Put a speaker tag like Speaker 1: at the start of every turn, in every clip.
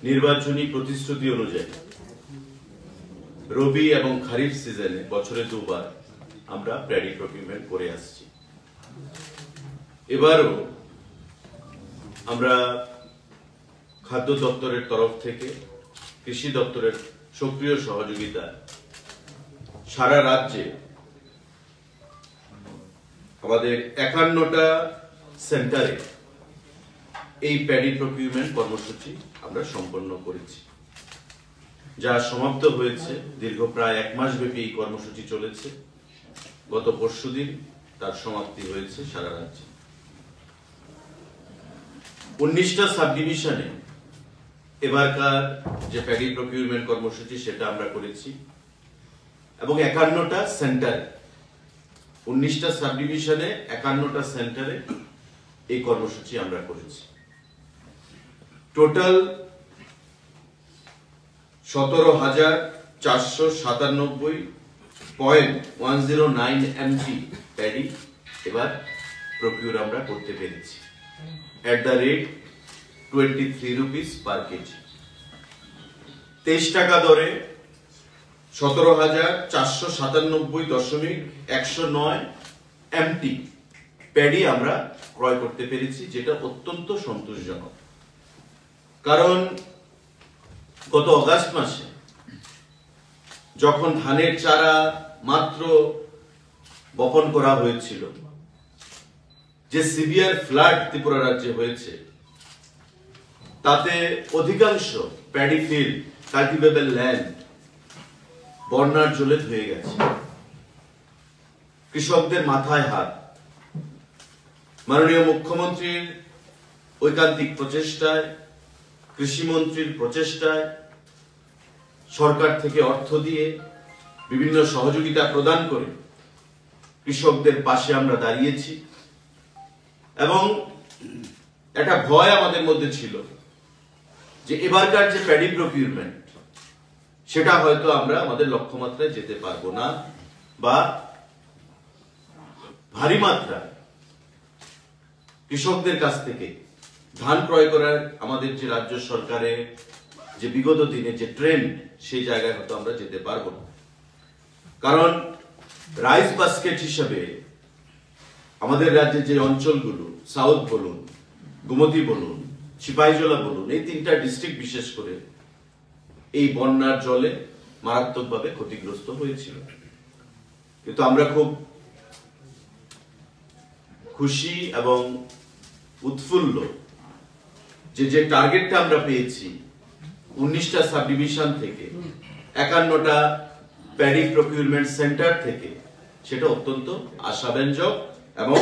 Speaker 1: নির্বাচনী প্রতিশ্রুতি অনুযায়ী রবি এবং খারিফ সিজনে বছরে দুবার আমরা প্যাডি প্রকিউরমেন্ট করে আসছি। এবারও আমরা খাদ্য দপ্তরের তরফ থেকে কৃষি দপ্তরের সক্রিয় সহযোগিতা সারা রাজ্যে আমাদের 51টা সেন্টারে এই প্যাডি প্রকিউরমেন্ট কর্মসূচি আমরা সম্পন্ন করেছি, যা সমাপ্ত হয়েছে। দীর্ঘ প্রায় 1 মাস ব্যাপী এই কর্মসূচি চলেছে। গত পরশুদিন তার সমাপ্তি হয়েছে সারা রাজ্যে। 19টা সাব ডিভিশনে এবারকার যে প্যাডি প্রকিউরমেন্ট কর্মসূচি সেটা আমরা করেছি এবং 51টা সেন্টারে 19টা সাব ডিভিশনে 51টা সেন্টারে এই কর্মসূচি আমরা করেছি। টোটাল 17,497.109 MT প্যাডি এবার প্রকিউর আমরা করতে পেরেছি at the rate 23 rupees per KG. 23 টাকা দরে 17,497.109 MT প্যাডি আমরা ক্রয় করতে পেরেছি, যেটা অত্যন্ত সন্তোষজনক। কারণ গত অগাস্ট মাসে যখন ধানের চারা মাত্র বপন করা হয়েছিল, যে সিভিয়ার ফ্লাড ত্রিপুরা রাজ্যে হয়েছে, তাতে অধিকাংশ প্যাডি ফিল্ড, কাল্টিভেবল ল্যান্ড বন্যার জলে ধুয়ে গেছে। কৃষকদের মাথায় হাত। মাননীয় মুখ্যমন্ত্রীর ঐকান্তিক প্রচেষ্টায়, কৃষিমন্ত্রীর প্রচেষ্টায়, সরকার থেকে অর্থ দিয়ে বিভিন্ন সহযোগিতা প্রদান করে কৃষকদের পাশে আমরা দাঁড়িয়েছি। এবং একটা ভয় আমাদের মধ্যে ছিল যে এবারকার যে প্যাডি প্রকিউরমেন্ট সেটা হয়তো আমরা আমাদের লক্ষ্যমাত্রায় যেতে পারবো না, বা ভারী মাত্রায় কৃষকদের কাছ থেকে ধান ক্রয় করার আমাদের যে রাজ্য সরকারের যে বিগত দিনে যে ট্রেন্ড, সেই জায়গায় হয়তো আমরা যেতে পারবো না। কারণ রাইস বাস্কেট হিসেবে আমাদের রাজ্যে যে অঞ্চলগুলো, সাউথ বলুন, গোমতী বলুন, সিপাহীজলা বলুন, এই 3টা ডিস্ট্রিক্ট বিশেষ করে এই বন্যার জলে মারাত্মকভাবে ক্ষতিগ্রস্ত হয়েছিল। কিন্তু আমরা খুব খুশি এবং উৎফুল্ল যে টার্গেটটা আমরা পেয়েছি 19টা সাব ডিভিশন থেকে, 51টা প্যাডি প্রকিউরমেন্ট সেন্টার থেকে, সেটা অত্যন্ত আশাব্যঞ্জক। এবং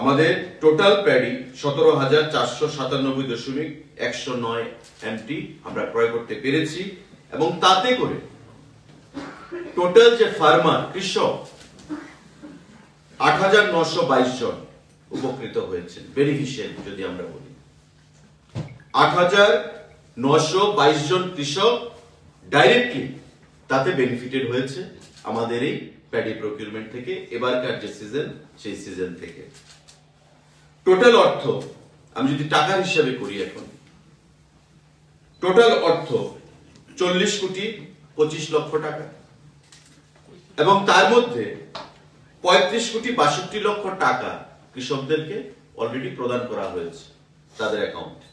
Speaker 1: আমাদের টোটাল প্যাডি 17,497.109 MT আমরা ক্রয় করতে পেরেছি। এবং তাতে করে টোটাল যে ফার্মার, কৃষক 8,922 জন উপকৃত হয়েছেন, বেনিফিশিয়ারি যদি আমরা বলি। 8,922 জন কৃষক ডাইরেক্টলি তাতে বেনিফিটেড হয়েছে আমাদের এই প্যাডি প্রকিউরমেন্ট থেকে, এবারকার যে সিজন সেই সিজন থেকে। টোটাল অর্থ আমি যদি টাকার হিসাবে করি, এখন টোটাল অর্থ 40,25,00,000 টাকা, এবং তার মধ্যে 35,62,00,000 টাকা কৃষকদেরকে অলরেডি প্রদান করা হয়েছে তাদের অ্যাকাউন্টে।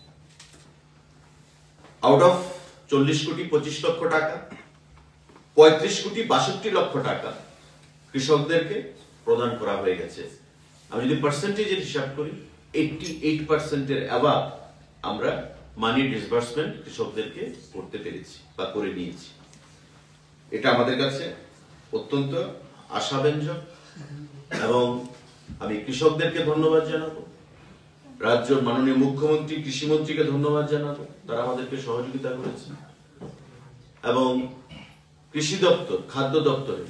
Speaker 1: আউট অফ 40,25,00,000 টাকা, 35,62,00,000 টাকা কৃষকদেরকে প্রদান করা হয়ে গেছে। আমি যদি পার্সেন্টেজের হিসাব করি, 88% অ্যাবাভ আমরা মানি ডিসবার্সমেন্ট কৃষকদেরকে করতে পেরেছি বা করে নিয়েছি। এটা আমাদের কাছে অত্যন্ত আশাব্যঞ্জক এবং আমি কৃষকদেরকে ধন্যবাদ জানাবো, রাজ্যের মাননীয় মুখ্যমন্ত্রী, কৃষিমন্ত্রীকে ধন্যবাদ জানাবো, তারা আমাদেরকে সহযোগিতা করেছে। এবং কৃষি দপ্তর, খাদ্য দপ্তরে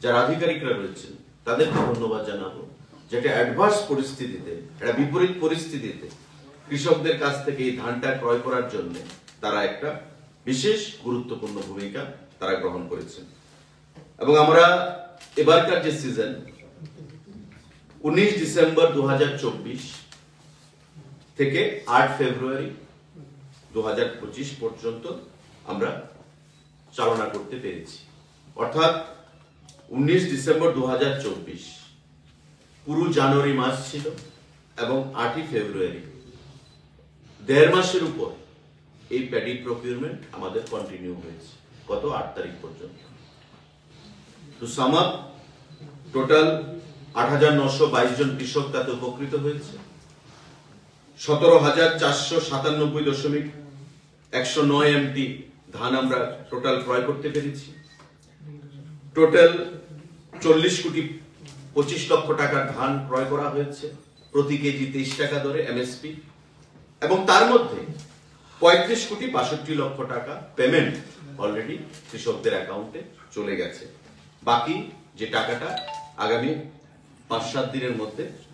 Speaker 1: যারা আধিকারিকরা রয়েছেন তাদেরকে ধন্যবাদ জানাবো, যেটা অ্যাডভার্স পরিস্থিতিতে, একটা বিপরীত পরিস্থিতিতে কৃষকদের কাছ থেকে এই ধানটা ক্রয় করার জন্য তারা একটা বিশেষ গুরুত্বপূর্ণ ভূমিকা তারা গ্রহণ করেছেন। এবং আমরা এবারকার যে সিজন 19 ডিসেম্বর 2024 থেকে 8 ফেব্রুয়ারি 2025 পর্যন্ত আমরা চালনা করতে পেরেছি। অর্থাৎ 19 ডিসেম্বর 2024 পুরো জানুয়ারি মাস ছিল এবং 8ই ফেব্রুয়ারি 1.5 মাসের উপর এই প্যাডি প্রকিউরমেন্ট আমাদের কন্টিনিউ হয়েছে গত 8 তারিখ পর্যন্ত। তো সাম আপ টোটাল 8,922 জন কৃষক তাতে উপকৃত হয়েছে। 17,497.109 এমটি ধান আমরা টোটাল ক্রয় করতে পেরেছি। টোটাল 40,25 লক্ষ টাকার ধান ক্রয় করা হয়েছে, প্রতি কেজি 23 টাকা দরে এমএসপি, এবং তার মধ্যে 35,62 লক্ষ টাকা পেমেন্ট অলরেডি কৃষকদের অ্যাকাউন্টে চলে গেছে। বাকি যে টাকাটা আগামী 5-7 দিনের মধ্যে